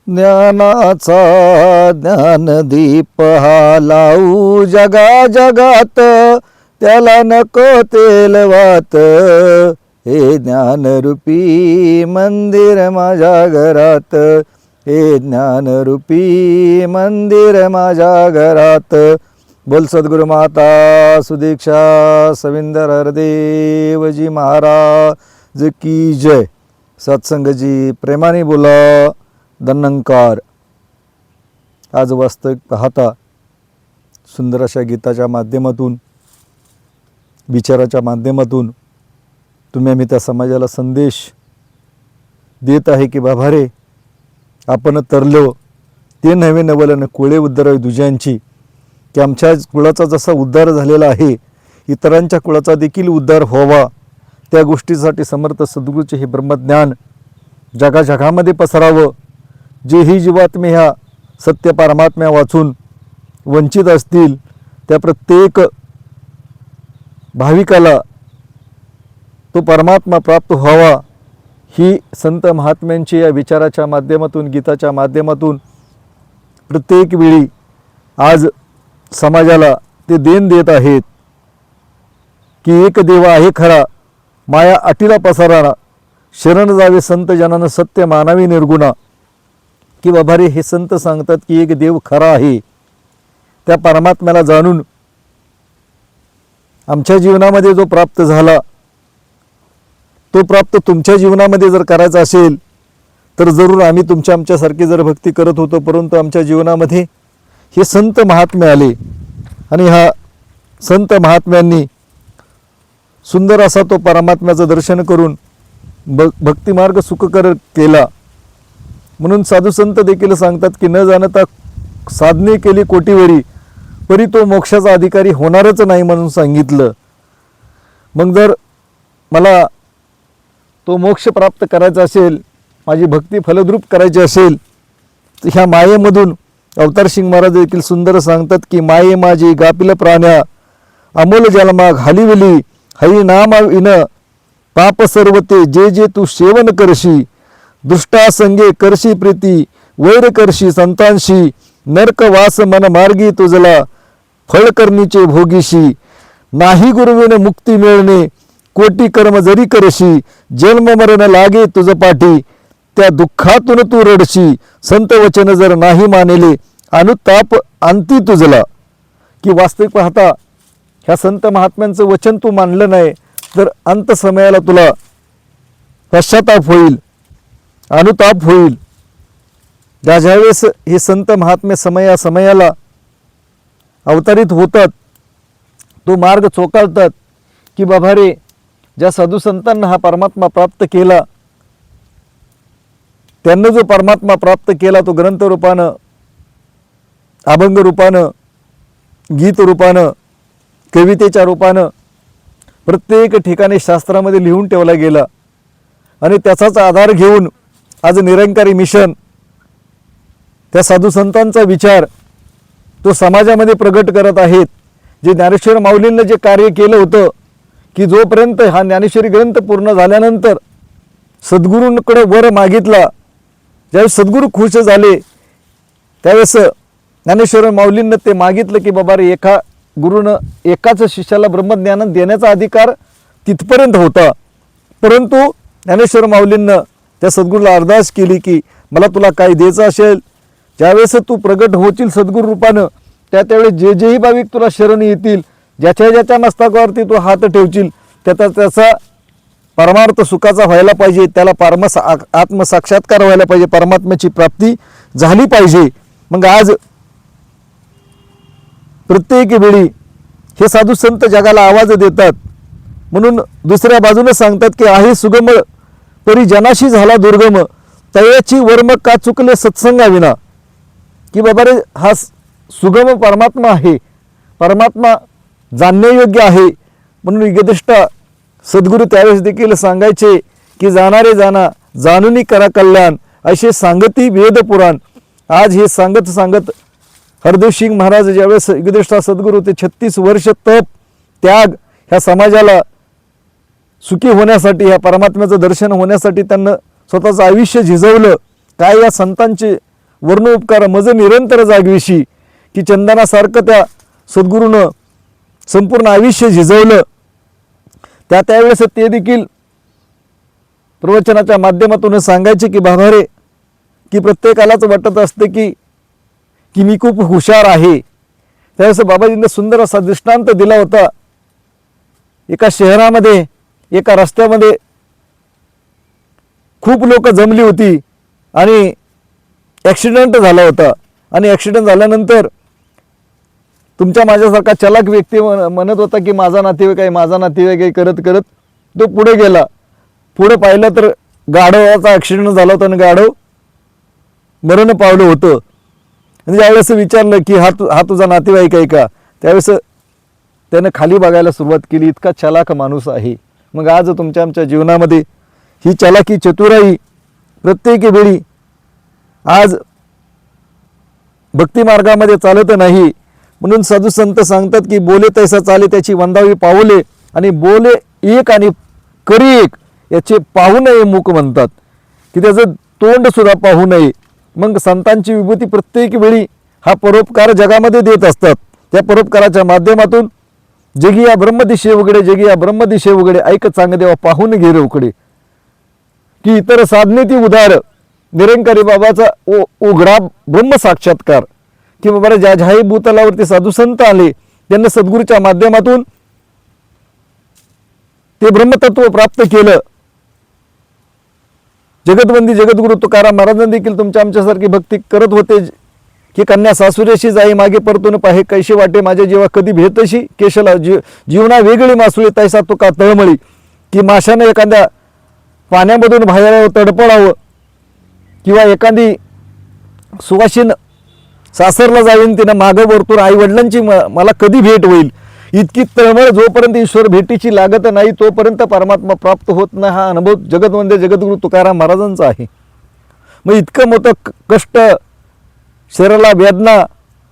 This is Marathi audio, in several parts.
ज्ञानाचा ज्ञानदीप हा लावू जगा जगात, त्याला नको तेलवात, हे ज्ञानरूपी मंदिर माझ्या घरात, हे ज्ञानरूपी मंदिर माझ्या घरात. बोल सद्गुरु माता सुदीक्षा सविंदर हरदेवजी महाराज की जय. सत्संगजी प्रेमाने बोला धन्यंकार. आज वास्तविक पाहता सुंदर अशा गीताच्या माध्यमातून, विचाराच्या माध्यमातून तुम्ही आम्ही त्या समाजाला संदेश देत आहे की बाबा रे, आपण तरलो ते नवे नवलन कोळे उद्धारावी दुजांची, की आमच्या कुळाचा जसा उद्धार झालेला आहे इतरांच्या कुळाचा देखील उद्धार व्हावा. त्या गोष्टीसाठी समर्थ सद्गुरूचे हे ब्रह्मज्ञान जगाजगामध्ये पसरावं. जेही जीवात्मे ह्या सत्य परमात्म्या वाचून वंचित असतील त्या प्रत्येक भाविकाला तो परमात्मा प्राप्त व्हावा, ही संत महात्म्यांची या विचाराच्या माध्यमातून, गीताच्या माध्यमातून प्रत्येक वेळी आज समाजाला ते देण देत आहेत. की एक देव आहे खरा, माया अटीला पसाराना, शरण जावे संत जनानं सत्य मानावी निर्गुणा. की बाबा रे, हे संत सांगतात की एक देव खरा आहे. त्या परमात्म्याला जाणून आमच्या जीवनामध्ये जो प्राप्त झाला तो प्राप्त तुमच्या जीवनामध्ये जर करायचा असेल तर जरूर आम्ही आमच्यासारखी जर भक्ती करत होतो, परंतु आमच्या जीवनामध्ये हे संत महात्मे आले आणि ह्या संत महात्म्यांनी सुंदर असा तो परमात्म्याचं दर्शन करून भक्तिमार्ग सुखकर केला. म्हणून साधू संत देखील सांगतात की न जाणता साधने केली कोटीवरी, परी तो मोक्षाचा अधिकारी होणारच नाही म्हणून सांगितलं. मग जर मला तो मोक्ष प्राप्त करायचा असेल, माझी भक्ती फलद्रूप करायची असेल, तर ह्या मायेमधून अवतार सिंग महाराज देखील सुंदर सांगतात की माये माझी गापिल प्राण्या, अमोल जन्मा घालिवली, हरी नाम विन पाप सर्वते, जे जे तू सेवन करशी, दुष्टा संगे करशी प्रीती, वैर करशी संतांशी, नरक वास मन मार्गी तुझला, फळ करणीचे भोगीशी, नाही गुरुविन मुक्ती मिळणे, कोटी कर्म जरी करशी, जन्म मरण लागे तुझ पाठी, त्या दुःखातून तू रडशी, संत वचन जर नाही मानेले, अनुताप अंती तुझला. की वास्तविक पाहता ह्या संत महात्म्यांचं वचन तू मानलं नाही तर अंत समयाला तुला पश्चाताप होईल, अनुताप होईल. ज्यावेळेस हे संत महात्मे समयाला अवतरित होतात, तो मार्ग चोकाळतात की बाबा रे, ज्या साधू संतांना हा परमात्मा प्राप्त केला, त्यांना जो परमात्मा प्राप्त केला तो ग्रंथ रूपानं, अभंग रूपानं, गीत रूपानं, कवितेच्या रूपानं प्रत्येक ठिकाणी शास्त्रामध्ये लिहून ठेवला गेला. आणि त्याचाच आधार घेऊन आज निरंकारी मिशन, त्या साधू संतांचा विचार तो समाजामध्ये प्रगट करत आहेत. जे ज्ञानेश्वर माऊलींनी जे कार्य केलं होतं की जोपर्यंत हा ज्ञानेश्वरी ग्रंथ पूर्ण झाल्यानंतर सद्गुरूंकडे वर मागितला, ज्यावेळेस सद्गुरू खुश झाले त्यावेळेस ज्ञानेश्वर माऊलींना ते मागितलं की बाबा रे, एका गुरुनं एकाच शिष्याला ब्रह्मज्ञान देण्याचा अधिकार तिथपर्यंत होता. परंतु ज्ञानेश्वर माऊलींना त्या सद्गुरूला अरदास केली की मला तुला काय द्यायचं असेल, ज्यावेळेस तू प्रगट होशील सद्गुरू रूपानं, त्यावेळेस जे जेही भाविक तुला शरण येतील, ज्याच्या मस्तकावरती तू हात ठेवशील, त्याचा परमार्थ सुखाचा व्हायला पाहिजे, त्याला आत्मसाक्षात्कार व्हायला पाहिजे, परमात्म्याची प्राप्ती झाली पाहिजे. मग आज प्रत्येक वेळी हे साधू संत जगाला आवाज देतात. म्हणून दुसऱ्या बाजूने सांगतात की आहे सुगम परी जनाशी झाला दुर्गम, तयाची वर्म का चुकले सत्संगाविना. की बाबा रे, हा सुगम परमात्मा आहे, परमात्मा जाणण्यायोग्य आहे. म्हणून युगदृष्टा सद्गुरू त्यावेळेस देखील सांगायचे की जाणारे जाणा, जाणूनी करा कल्याण, असे सांगती वेद पुराण. आज हे सांगत हरदेव सिंग महाराज ज्यावेळेस युगदृष्टा सद्गुरू ते 36 वर्ष तप त्याग ह्या समाजाला सुखी होण्यासाठी, ह्या परमात्म्याचं दर्शन होण्यासाठी त्यांना स्वतःचं आयुष्य झिजवलं. काय या संतांचे वर्ण उपकार मज निरंतर जागविशी, की चंदनासारखं त्या सद्गुरूनं संपूर्ण आयुष्य झिजवलं. त्यावेळेस ते देखील प्रवचनाच्या माध्यमातून सांगायचे की बाबा रे, की प्रत्येकालाच वाटत असते की मी खूप हुशार आहे. त्यावेळेस बाबाजींनी सुंदर असा दृष्टांत दिला होता. एका शहरामध्ये एका रस्त्यामध्ये खूप लोक जमली होती आणि ॲक्सिडेंट झाला होता. आणि ॲक्सिडेंट झाल्यानंतर तुमच्या माझ्यासारखा चलाक व्यक्ती म्हणत होता की माझा नातेवाईक आहे, माझा नातेवाईक आहे करत करत तो पुढे गेला. पुढे पाहिलं तर गाढवाचा ॲक्सिडेंट झाला होता आणि गाढव मरण पावलं होतं. आणि ज्यावेळेस विचारलं की हा तुझा नातेवाईक आहे का, त्यावेळेस त्यानं खाली बघायला सुरुवात केली. इतका चलाक माणूस आहे. मग आज तुमच्या आमच्या जीवनामध्ये ही चलाकी चतुराई प्रत्येक वेळी आज भक्ती मार्गामध्ये चालत नाही. म्हणून साधू संत सांगतात की बोले तैसा चाले त्याची वंदावी पाऊले, आणि बोले एक आणि करी एक याचे पाहू नये मुख म्हणतात, की त्याचं तोंड सुद्धा पाहू नये. मग संतांची विभूती प्रत्येक वेळी हा परोपकार जगामध्ये देत असतात. त्या परोपकाराच्या माध्यमातून जगी या ब्रह्मदिशे उघडे, जगी या ब्रह्मदिशे उघडे, ऐक चांग देवा पाहून घे रे उकडे, की इतर साधने ती उदार निरंकारी बाबाचा उघडा ब्रह्म साक्षात्कार, की बाबा ज्या ज्याही भूतलावरती साधू संत आले त्यांना सद्गुरूच्या माध्यमातून ते ब्रह्मतत्व प्राप्त केलं. जगतवंदी जगद्गुरु तुकाराम महाराजांनी देखील तुमच्या आमच्यासारखी भक्ती करत होते, की कन्या सासुरेशी जाई मागे परतून पाहे कैशी वाटे माझ्या जीवा कधी भेटशी केशला जीवना वेगळी मासुळी तैसा तुका तळमळी, की माशाने एखाद्या पाण्यामधून बाहेर तडपडावं, किंवा एखादी सुवासीन सासरला जाईन तिनं मागं वरतून आई वडिलांची मला कधी भेट होईल, इतकी तळमळ जोपर्यंत ईश्वर भेटीची लागत नाही तोपर्यंत परमात्मा प्राप्त होत नाही. हा अनुभव जगतवंद्य जगद्गुरु तुकाराम महाराजांचा आहे. मग इतकं मोठं कष्ट, शरीराला वेदना,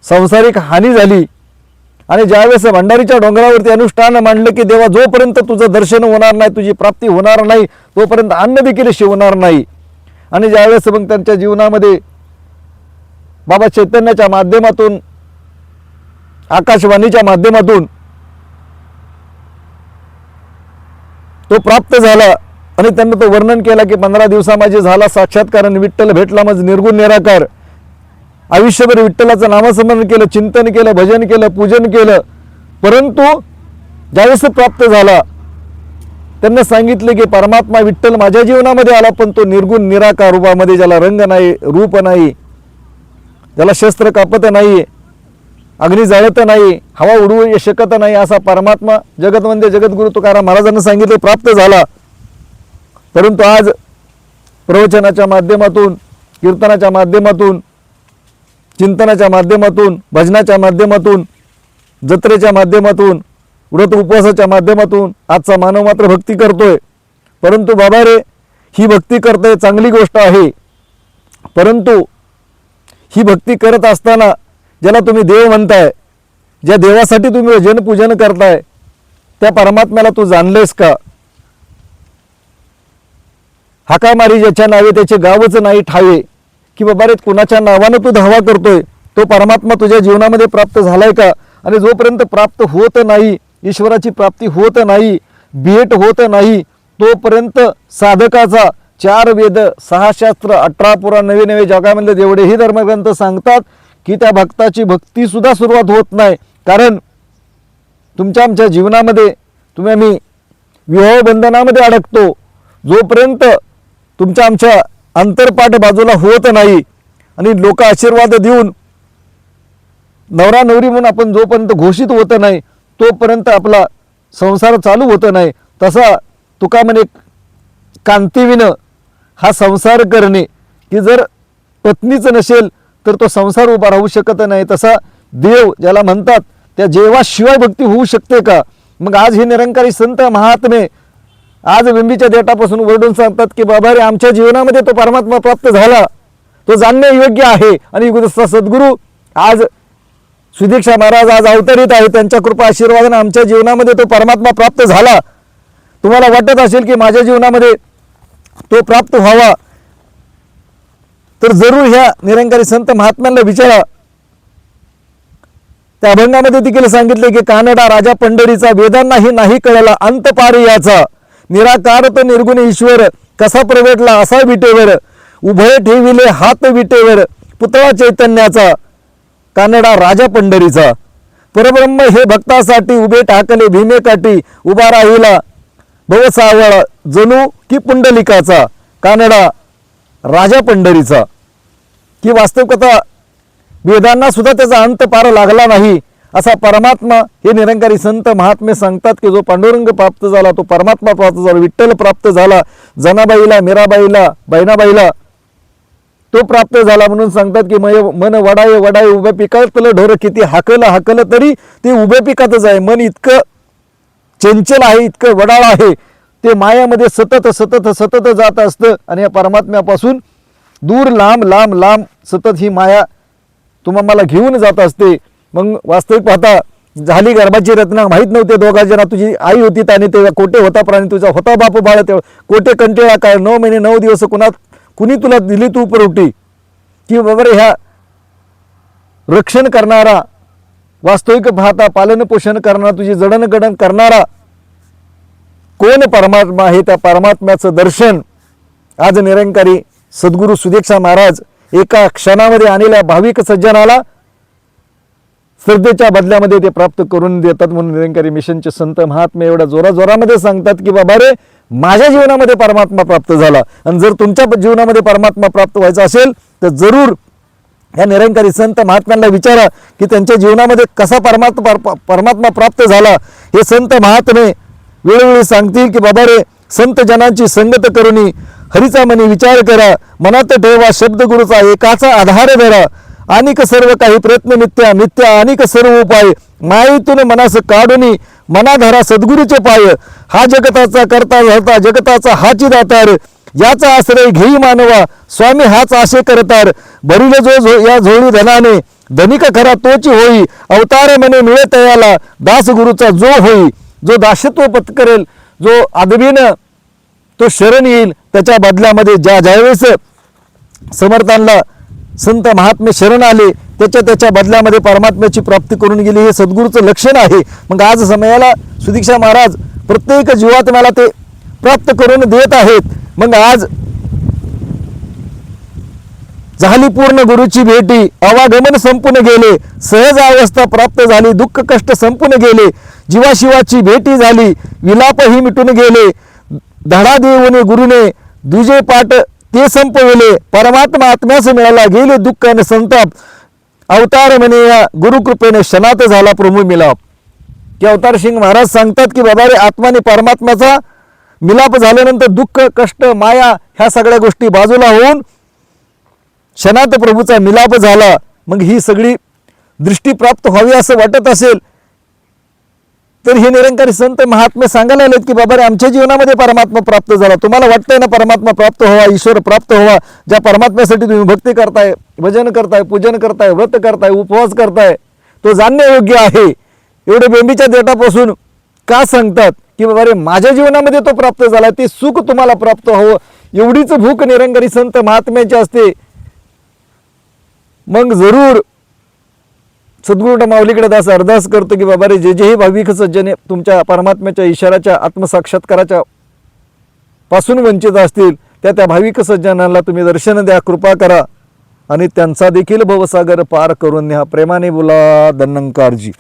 सांसारिक हानी झाली, आणि ज्यावेळेस भंडारीच्या डोंगरावरती अनुष्ठान मांडलं की देवा जोपर्यंत तुझं दर्शन होणार नाही, तुझी प्राप्ती होणार नाही, तोपर्यंत अन्न देखील शिवणार नाही. आणि ज्यावेळेस मग त्यांच्या जीवनामध्ये बाबा चैतन्याच्या माध्यमातून, आकाशवाणीच्या माध्यमातून तो प्राप्त झाला, आणि त्यांनी तो वर्णन केला की 15 दिवसामध्ये झाला साक्षात्कार, आणि विठ्ठल भेटला मग निर्गुण निराकार. आयुष्यभर विठ्ठलाचं नामस्मरण केलं, चिंतन केलं, भजन केलं, पूजन केलं, परंतु ज्यावेळेस प्राप्त झाला त्यांना सांगितले की परमात्मा विठ्ठल माझ्या जीवनामध्ये आला, पण तो निर्गुण निराकार रूपामध्ये, ज्याला रंग नाही, रूप नाही, ज्याला शस्त्र कापत नाही, अग्नी जाळत नाही, हवा उडवू शकत नाही, असा परमात्मा जगतवंद्य जगद्गुरु तुकाराम महाराजांना सांगितले प्राप्त झाला. परंतु आज प्रवचनाच्या माध्यमातून, कीर्तनाच्या माध्यमातून, चिंतनाच्या माध्यमातून, भजनाच्या माध्यमातून, जत्रेच्या माध्यमातून, व्रत उपवासाच्या माध्यमातून आजचा मानव मात्र भक्ती करतोय. परंतु बाबा रे, ही भक्ती करतोय चांगली गोष्ट आहे, परंतु ही भक्ती करत असताना ज्याला तुम्ही देव म्हणताय, ज्या देवासाठी तुम्ही भजन पूजन करताय, त्या परमात्म्याला तू जाणलेस का? हाका मारी ज्याच्या नावे त्याचे गावच नाही ठावे, की बाबा रे कुणाच्या नावानं तू धावा करतोय, तो परमात्मा तुझ्या जीवनामध्ये प्राप्त झालाय का? आणि जोपर्यंत प्राप्त होत नाही, ईश्वराची प्राप्ती होत नाही, भेट होत नाही, तोपर्यंत साधकाचा 4 वेद, 6 शास्त्र, 18 पुराण, नवे नवे जगामधले जेवढेही धर्मग्रंथ सांगतात की त्या भक्ताची भक्ती सुद्धा सुरुवात होत नाही. कारण तुमच्या आमच्या जीवनामध्ये आम्ही विवाह बंधनामध्ये अडकतो, जोपर्यंत तुमच्या आमच्या अंतरपाठ बाजूला होत नाही, आणि लोक आशीर्वाद देऊन नवरा नवरी म्हणून आपण जोपर्यंत घोषित होत नाही, तोपर्यंत आपला संसार चालू होत नाही. तसा तुका म्हणे कांतीविनं हा संसार करणे, की जर पत्नीच नसेल तर तो संसार उभा राहू शकत नाही. तसा देव ज्याला म्हणतात, त्या देवाशिवाय भक्ती होऊ शकते का? मग आज हे निरंकारी संत महात्मे आज बिंबीच्या देठापासून ओरडून सांगतात की बाबा रे, आमच्या जीवनामध्ये तो परमात्मा प्राप्त झाला, तो जाणणे योग्य आहे. आणि सद्गुरू आज सुदीक्षा महाराज आज अवतरित आहे, त्यांच्या कृपा आशीर्वादाने आमच्या जीवनामध्ये तो परमात्मा प्राप्त झाला. तुम्हाला वाटत असेल की माझ्या जीवनामध्ये तो प्राप्त व्हावा, तर जरूर ह्या निरंकारी संत महात्म्यांना विचारा. त्या अभंगामध्ये देखील सांगितले की कानडा राजा पंढरीचा, वेदांनाही नाही कळला अंत पार याचा, निराकार तो निर्गुण ईश्वर, कसा प्रगटला असा विटेवर, उभय ठेविले हात विटेवर, पुतळा चैतन्याचा, कानडा राजा पंढरीचा. परब्रह्म हे भक्तासाठी उभे टाकले भीमेकाठी, उभा राहिला भवसावळ जणू की पुंडलिकाचा, कानडा राजा पंढरीचा. की वास्तव कथा वेदांना सुद्धा त्याचा अंत पार लागला नाही असा परमात्मा हे निरंकारी संत महात्मे सांगतात. की जो पांडुरंग प्राप्त झाला तो परमात्मा प्राप्त झाला, विठ्ठल प्राप्त झाला, जनाबाईला, मीराबाईला, बहिणाबाईला तो प्राप्त झाला म्हणून सांगतात. की मन वडाय वडाय उभ्या पिकातलं ढोर किती हाकलं हाकलं तरी ते उभ्या पिकातच आहे. मन इतकं चंचल आहे, इतकं वडाळ आहे, ते मायामध्ये सतत सतत सतत जात असतं आणि या परमात्म्यापासून दूर लांब लांब लांब सतत ही माया तुम्हाला घेऊन जात असते. मग वास्तविक पाहता झाली गर्भाची रचना, माहीत नव्हते दोघा जना, तुझी आई होती आणि तेव्हा कोठे होता प्राणी तुझा, होता बाप बाळ तेव्हा कोठे कंटेळा काय, 9 महिने 9 दिवस कुणी तुला दिली तू उपरोटी. की वगैरे ह्या रक्षण करणारा, वास्तविक पाहता पालन पोषण करणारा, तुझी जडणघडण करणारा कोण परमात्मा आहे. त्या परमात्म्याचं दर्शन आज निरंकारी सद्गुरू सुदीक्षा महाराज एका क्षणामध्ये आलेल्या भाविक सज्जनाला श्रद्धेच्या बदल्यामध्ये ते प्राप्त करून देतात. म्हणून निरंकारी मिशनचे संत महात्मे एवढ्या जोरामध्ये सांगतात की बाबा रे, माझ्या जीवनामध्ये परमात्मा प्राप्त झाला. आणि जर तुमच्या जीवनामध्ये परमात्मा प्राप्त व्हायचा असेल तर जरूर या निरंकारी संत महात्म्यांना विचारा की त्यांच्या जीवनामध्ये कसा परमात्मा प्राप्त झाला. हे संत महात्मे वेळोवेळी सांगतील की बाबा रे, संत जनांची संगत करुणी हरीचा मनी विचार करा, मनात ठेवा शब्द गुरुचा एकाचा आधार धरा, अनिक सर्व काही प्रयत्न मिथ्या मिथ्या अनिक सर्व उपाय, मायेतून मनास काढुनी मनाधरा सद्गुरूचे पाय, हा जगताचा करता धरता जगताचा हाची दातार, याचा आश्रय घेई मानवा स्वामी हाच आशे करतार, भरिल जो या झोळी धनाने धनिक खरा तोची होई, अवतार मने मिळे तयाला दास गुरुचा जो होई, जो दासत्व पत्करेल, जो आदबीन तो शरण येईल, त्याच्या बदल्यामध्ये ज्यावेळेस समर्थांना संत महात्मे शरण आले त्याच्या बदल्यामध्ये परमात्म्याची प्राप्ती करून गेली. हे सद्गुरूचं लक्षण आहे. मग आज समयाला सुदीक्षा महाराज प्रत्येक जीवात्म्याला ते प्राप्त करून देत आहेत. मग आज झाली पूर्ण गुरुची भेटी, आवागमन संपून गेले, सहज अवस्था प्राप्त झाली, दुःख कष्ट संपून गेले, जीवाशिवाची भेटी झाली, विलापही मिटून गेले, धडा देऊन गुरुने दुजे पाठ ते संपविले, परमात्मा आत्म्यास मिळाला, गेले दुःख आणि संताप, अवतार म्हणे या गुरुकृपेने क्षणात झाला प्रभू मिलाप. की अवतार सिंग महाराज सांगतात की बाबा रे, आत्माने परमात्म्याचा मिलाप झाल्यानंतर दुःख कष्ट माया ह्या सगळ्या गोष्टी बाजूला होऊन क्षणात प्रभूचा मिलाप झाला. मग ही सगळी दृष्टी प्राप्त व्हावी असं वाटत असेल तर हे निरंकारी संत महात्मे सांगायला आलेत की बाबा रे, आमच्या जीवनामध्ये परमात्मा प्राप्त झाला. तुम्हाला वाटतंय ना परमात्मा प्राप्त व्हावा, ईश्वर प्राप्त व्हावा, ज्या परमात्म्यासाठी तुम्ही भक्ती करताय, भजन करताय, पूजन करताय, व्रत करताय, उपवास करताय, तो जाणणे योग्य आहे. एवढे बेंबीच्या देठापासून का सांगतात की बाबा रे, माझ्या जीवनामध्ये तो प्राप्त झाला, ते सुख तुम्हाला प्राप्त व्हावं एवढीच भूक निरंकारी संत महात्म्याची असते. मग जरूर सद्गुरू माऊलीकडे दास अरदास करतो की बाबा रे, जेही भाविक सज्जने तुमच्या परमात्म्याच्या इशाराच्या आत्मसाक्षात्काराच्या पासून वंचित असतील त्या भाविक सज्जनांना तुम्ही दर्शन द्या, कृपा करा आणि त्यांचा देखील भवसागर पार करून न्या. प्रेमाने बोला धन्यंकारजी.